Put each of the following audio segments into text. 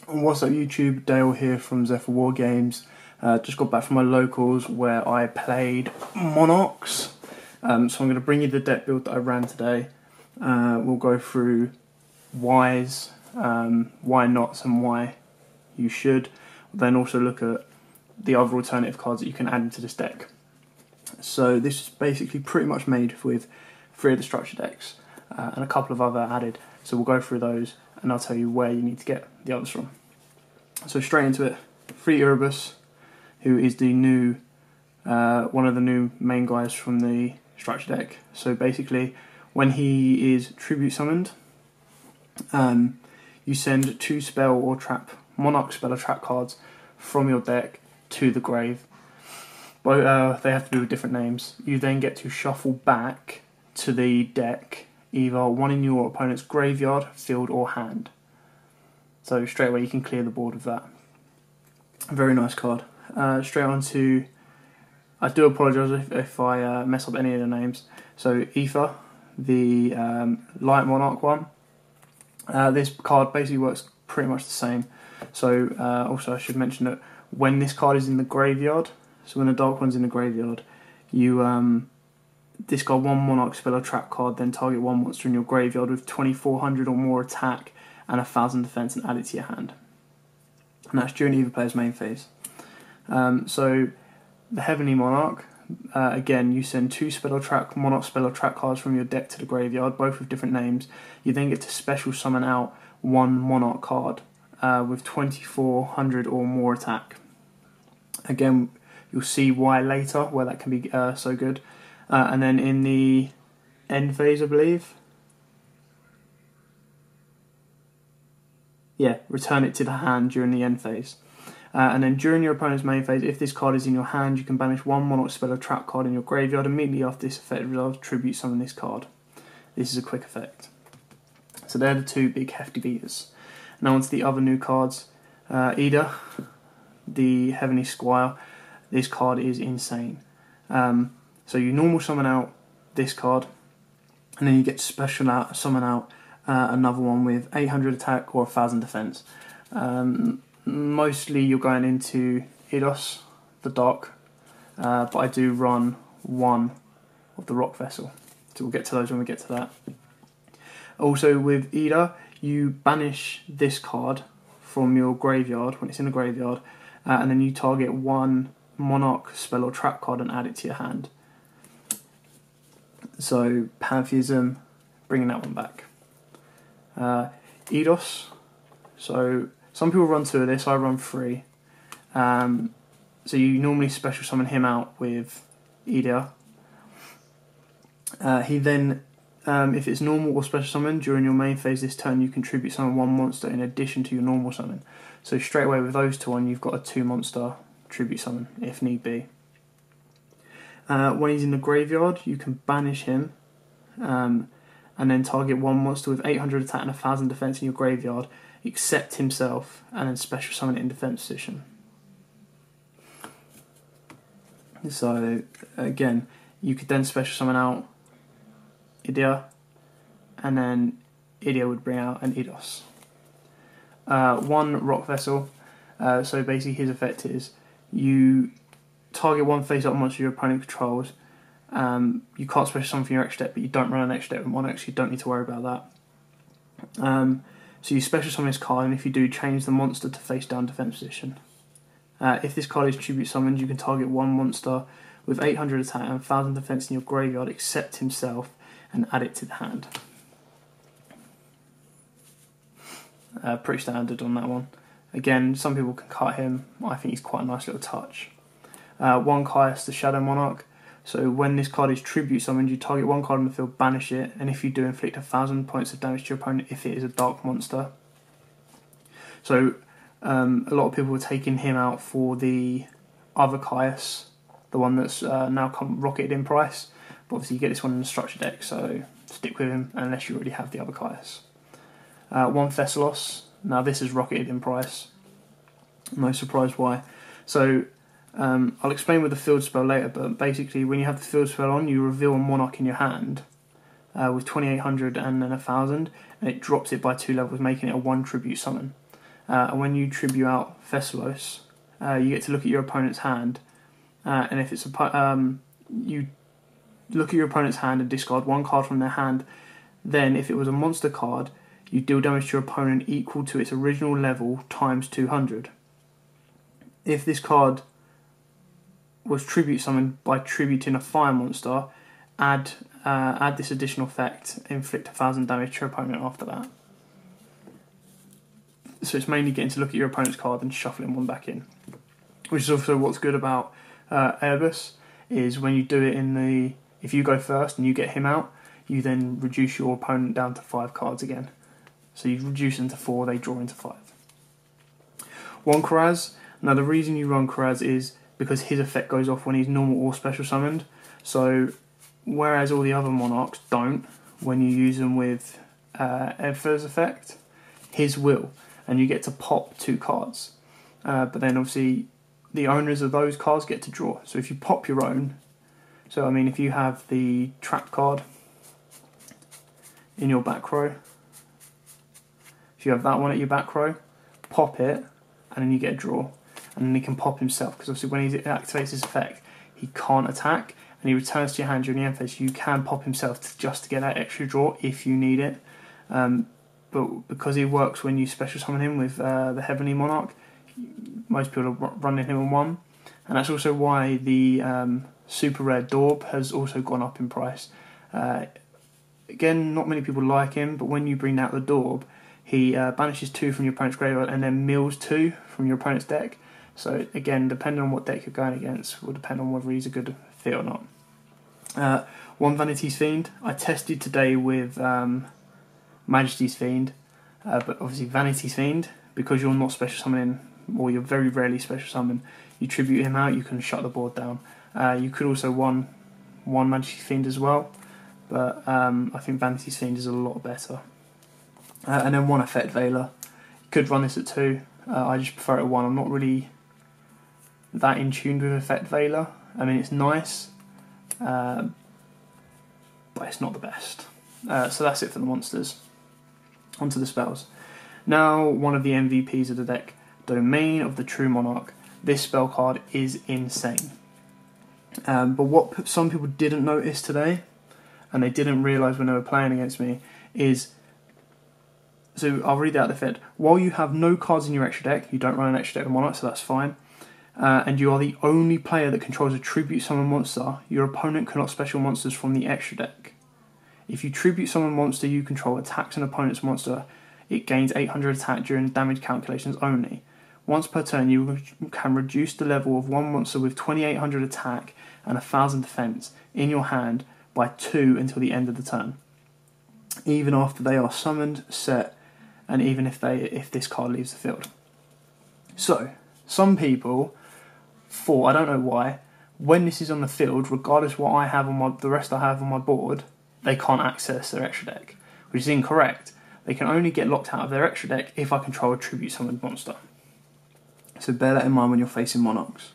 What's up YouTube, Dale here from Zephyr War Games. Just got back from my locals where I played Monarchs. So I'm going to bring you the deck build that I ran today. We'll go through whys, why nots and why you should. We'll then also look at the other alternative cards that you can add into this deck. So this is basically pretty much made with 3 of the structure decks and a couple of other added. So we'll go through those and I'll tell you where you need to get the others from. So straight into it, Free Erebus, who is the new, one of the new main guys from the structure deck. So basically, when he is tribute summoned, you send 2 spell or trap, Monarch spell or trap cards from your deck to the grave. But they have to do with different names. You then get to shuffle back to the deck either one in your opponent's graveyard, field or hand. So straight away you can clear the board with that. Very nice card. Straight on to, I do apologise if I mess up any of the names. So Aether, the Light Monarch one. This card basically works pretty much the same. So also I should mention that when this card is in the graveyard, so when the Dark One's in the graveyard, you discard 1 Monarch spell or trap card, then target 1 monster in your graveyard with 2400 or more attack and 1000 defense and add it to your hand. And that's during either player's main phase. So the Heavenly Monarch, again, you send 2 spell or trap, Monarch spell or trap cards from your deck to the graveyard, both with different names. You then get to special summon out 1 Monarch card with 2400 or more attack. Again, you'll see why later, where that can be so good. And then in the end phase, I believe, return it to the hand during the end phase. And then during your opponent's main phase, if this card is in your hand, you can banish 1 Monarch spell or trap card in your graveyard. Immediately after this effect resolves, tribute summon this card. This is a quick effect. So they're the 2 big hefty beaters. Now onto the other new cards. Ida, the Heavenly Squire. This card is insane. So you normal summon out this card, and then you get to special summon out another one with 800 attack or 1000 defense. Mostly you're going into Eidos, the Dark, but I do run 1 of the Rock Vessel. So we'll get to those when we get to that. Also with Ida, you banish this card from your graveyard when it's in the graveyard, and then you target 1 Monarch spell or trap card and add it to your hand. So Pantheism, bringing that one back. Eidos, so some people run 2 of this, I run 3. So you normally special summon him out with Ida. He then, if it's normal or special summon, during your main phase this turn you contribute summon 1 monster in addition to your normal summon. So straight away with those 2 on, you've got a 2 monster tribute summon if need be. When he's in the graveyard, you can banish him and then target 1 monster with 800 attack and 1000 defense in your graveyard, except himself, and then special summon it in defense position. So again, you could then special summon out Idia, and then Idia would bring out an Eidos. 1 Rock Vessel, so basically his effect is you target 1 face-up monster your opponent controls. You can't special summon from your extra deck, but you don't run an extra deck with Monarch, so you don't need to worry about that. So you special summon this card, and if you do, change the monster to face-down defense position. If this card is tribute summoned, you can target 1 monster with 800 attack and 1000 defense in your graveyard, except himself, and add it to the hand. Pretty standard on that one. Again, some people can cut him. I think he's quite a nice little touch. 1 Caius, the Shadow Monarch. So when this card is tribute summoned, you target 1 card on the field, banish it, and if you do, inflict 1000 points of damage to your opponent if it is a dark monster. So a lot of people are taking him out for the other Caius, the one that's now rocketed in price. But obviously you get this one in the structure deck, so stick with him unless you already have the other Caius. 1 Thessalos. Now this is rocketed in price. No surprise why. So I'll explain with the field spell later, but basically when you have the field spell on, you reveal a Monarch in your hand with 2800 and then 1000, and it drops it by 2 levels, making it a 1 tribute summon. and when you tribute out Thessalos, you get to look at your opponent's hand, and if it's you look at your opponent's hand and discard one card from their hand. Then, if it was a monster card, you deal damage to your opponent equal to its original level times 200. If this card was tribute summoned by tributing a fire monster, add this additional effect, inflict 1,000 damage to your opponent after that. So it's mainly getting to look at your opponent's card and shuffling one back in. Which is also what's good about Erebus, is when you do it if you go first and you get him out, you then reduce your opponent down to 5 cards again. So you reduce them to 4, they draw into 5. One Kraz. Now the reason you run Kraz is because his effect goes off when he's normal or special summoned. So whereas all the other monarchs don't, when you use them with Edfur's effect, his will, and you get to pop 2 cards. But then obviously the owners of those cards get to draw. So if you pop your own, so I mean if you have the trap card in your back row, if you have that one at your back row, pop it, and then you get a draw. And then he can pop himself, because obviously when he activates his effect, he can't attack, and he returns to your hand during the end phase. You can pop himself just to get that extra draw if you need it. But because he works when you special summon him with the Heavenly Monarch, most people are running him on 1. And that's also why the super rare Daub has also gone up in price. Again, not many people like him, but when you bring out the Daub, he banishes 2 from your opponent's graveyard and then mills 2 from your opponent's deck. So again, depending on what deck you're going against, will depend on whether he's a good fit or not. One Vanity's Fiend. I tested today with Majesty's Fiend, but obviously Vanity's Fiend, because you're not special summoning, or you're very rarely special summon, you tribute him out, you can shut the board down. You could also one Majesty's Fiend as well, but I think Vanity's Fiend is a lot better. And then one Effect Veiler. You could run this at 2. I just prefer it at 1. I'm not really that in tune with Effect Veiler. I mean, it's nice, but it's not the best. So that's it for the monsters. Onto the spells. Now, one of the MVPs of the deck, Domain of the True Monarch. This spell card is insane. But what some people didn't notice today, and they didn't realise when they were playing against me, is... So I'll read out the effect. While you have no cards in your extra deck, you don't run an extra deck of Monarch, so that's fine. And you are the only player that controls a tribute summon monster, your opponent cannot special monsters from the extra deck. If you tribute summon monster you control attacks an opponent's monster, it gains 800 attack during damage calculations only. Once per turn, you can reduce the level of one monster with 2800 attack and 1000 defense in your hand by 2 until the end of the turn, even after they are summoned, set, and even if this card leaves the field. So, some people thought, I don't know why, when this is on the field, regardless what I have on the rest I have on my board, they can't access their extra deck, which is incorrect. They can only get locked out of their extra deck if I control a tribute summoned monster. So bear that in mind when you're facing Monarchs.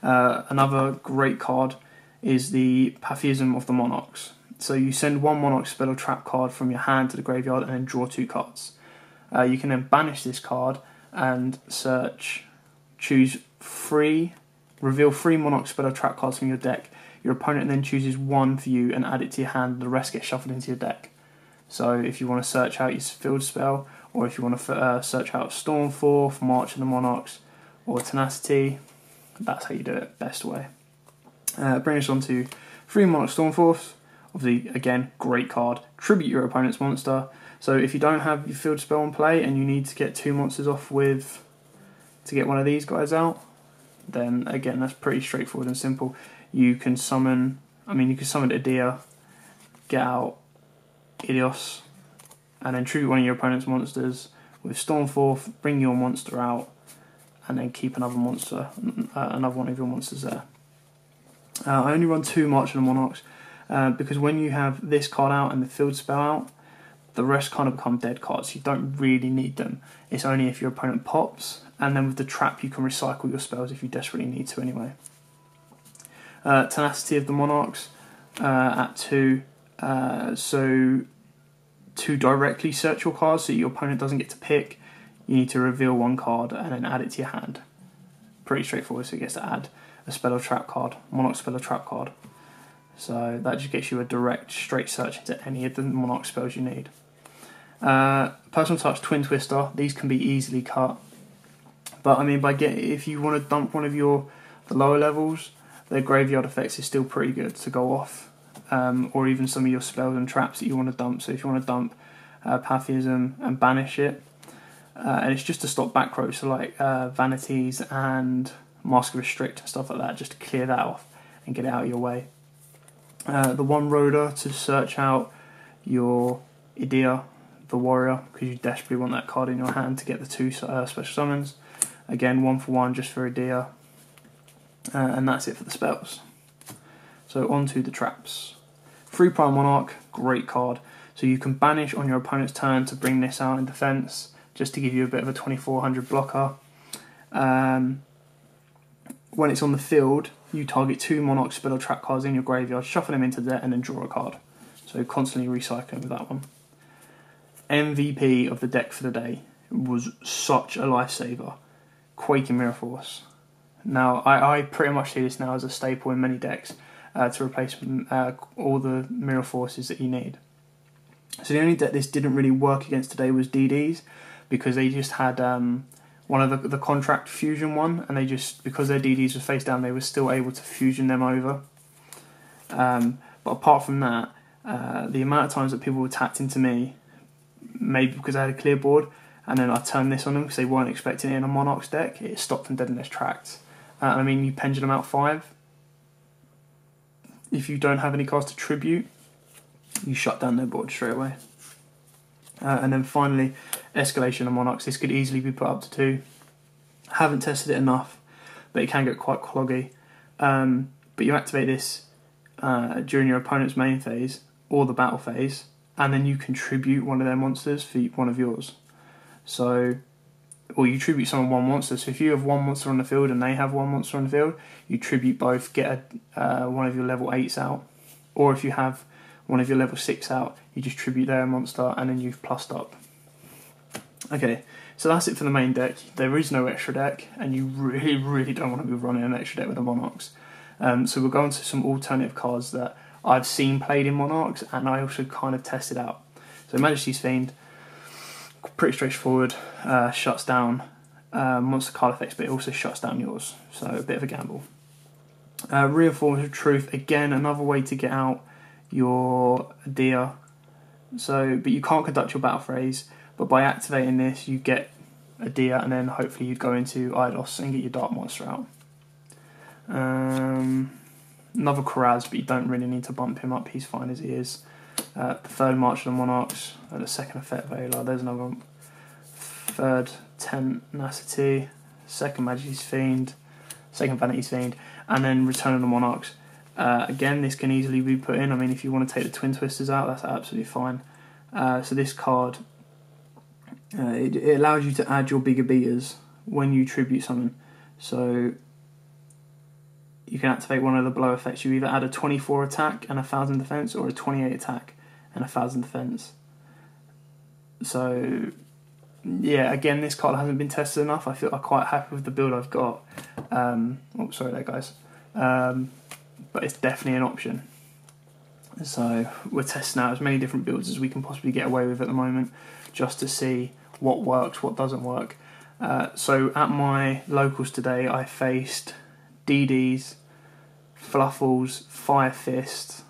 Another great card is the Pathyism of the Monarchs. So you send one Monarch spell or trap card from your hand to the graveyard and then draw 2 cards. You can then banish this card and choose 3, reveal 3 Monarch spell or trap cards from your deck. Your opponent then chooses 1 for you and add it to your hand, and the rest gets shuffled into your deck. So if you want to search out your field spell, or if you want to search out Stormforth, March of the Monarchs, or Tenacity, that's how you do it, best way. Bring us on to 3 Monarch Stormforth. Obviously, again, great card. Tribute your opponent's monster. So if you don't have your field spell in play and you need to get 2 monsters off to get one of these guys out, then again, that's pretty straightforward and simple. You can summon Edea, get out Idios, and then tribute one of your opponent's monsters with Stormforth, bring your monster out, and then keep another one of your monsters there. I only run 2 March of the Monarchs, because when you have this card out and the field spell out, the rest kind of become dead cards. You don't really need them. It's only if your opponent pops, and then with the trap you can recycle your spells if you desperately need to anyway. Tenacity of the Monarchs at 2, so to directly search your cards so your opponent doesn't get to pick, you need to reveal one card and then add it to your hand. Pretty straightforward, so it gets to add a spell or trap card, Monarch spell or trap card. So that just gets you a direct, straight search into any of the Monarch spells you need. Personal Touch, Twin Twister, these can be easily cut. But I mean, if you want to dump one of the lower levels, their graveyard effects is still pretty good to go off. Or even some of your spells and traps that you want to dump. So if you want to dump Pathyism and banish it, and it's just to stop back row, so like Vanities and Mask of Restrict and stuff like that, just to clear that off and get it out of your way. The One Roader to search out your Idea, the Warrior, because you desperately want that card in your hand to get the 2 special summons. Again, 1 for 1 just for Idea. And that's it for the spells. So on to the traps. 3 Prime Monarch, great card. So you can banish on your opponent's turn to bring this out in defense, just to give you a bit of a 2400 blocker. When it's on the field, you target 2 Monarch spell or trap cards in your graveyard, shuffle them into there, and then draw a card. So constantly recycling with that one. MVP of the deck for the day was such a lifesaver. Quaking Mirror Force. Now, I pretty much see this now as a staple in many decks to replace all the Mirror Forces that you need. So the only deck this didn't really work against today was DDs, because they just had one of the Contract Fusion one, and they just, because their DDs were face down, they were still able to fusion them over. But apart from that, the amount of times that people were tapped into me, maybe because I had a clear board, and then I turned this on them because they weren't expecting it in a Monarchs deck, it stopped them dead in their tracks. I mean, you Pendulum out 5. If you don't have any cards to tribute, you shut down their board straight away. And then finally, Escalation of Monarchs. This could easily be put up to 2. Haven't tested it enough, but it can get quite cloggy. But you activate this during your opponent's main phase or the battle phase, and then you contribute one of their monsters for one of yours. So, or you tribute someone 1 monster. So if you have 1 monster on the field and they have 1 monster on the field, you tribute both, get one of your level 8s out. Or if you have one of your level 6 out, you just tribute their monster and then you've plussed up. Okay, so that's it for the main deck. There is no extra deck, and you really, really don't want to be running an extra deck with the Monarchs. So we'll go on to some alternative cards that I've seen played in Monarchs, and I also kind of tested out. So Majesty's Fiend, pretty straightforward, shuts down monster card effects, but it also shuts down yours, so a bit of a gamble. Reinforcement of Truth, again, another way to get out your Dia. So, but you can't conduct your battle phase, but by activating this, you get a Dia, and then hopefully you'd go into Eidos and get your Dark Monster out. Another Karaz, but you don't really need to bump him up, he's fine as he is. The 3rd March of the Monarchs, the 2nd Effect Veiler, there's another one. 3rd Tenacity, 2nd Majesty's Fiend, 2nd Vanity's Fiend, and then Return of the Monarchs. Again, this can easily be put in. I mean, if you want to take the Twin Twisters out, that's absolutely fine. So this card, it allows you to add your bigger beaters when you tribute something. So you can activate one of the blow effects. You either add a 24 attack and 1000 defense, or a 28 attack and 1000 defense. So yeah, again, this card hasn't been tested enough. I feel I'm quite happy with the build I've got. Oh, sorry there, guys. But it's definitely an option. So we're testing out as many different builds as we can possibly get away with at the moment, just to see what works, what doesn't work. So at my locals today, I faced DDs, Fluffles, Fire Fist,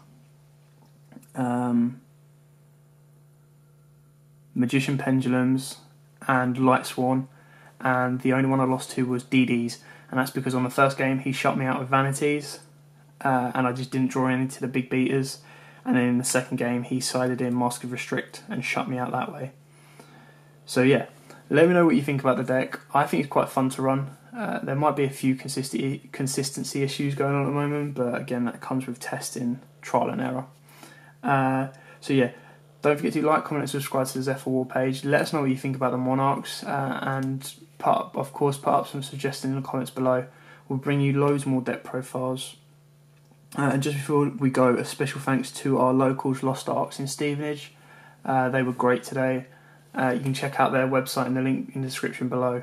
Magician Pendulums, and Light Sworn, and the only one I lost to was DDs, and that's because on the first game he shut me out with Vanities, and I just didn't draw any to the big beaters, and then in the second game he sided in Mask of Restrict and shut me out that way. So yeah, let me know what you think about the deck. I think it's quite fun to run. There might be a few consistency issues going on at the moment, but again, that comes with testing, trial and error. So yeah, don't forget to like, comment and subscribe to the Zephyr War page. Let us know what you think about the Monarchs, and of course put up some suggestions in the comments below. We'll bring you loads more deck profiles. And just before we go, a special thanks to our locals Lost Arks in Stevenage. They were great today. You can check out their website in the link in the description below.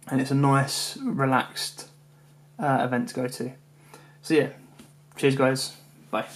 And it's a nice, relaxed event to go to. So yeah, cheers guys, bye.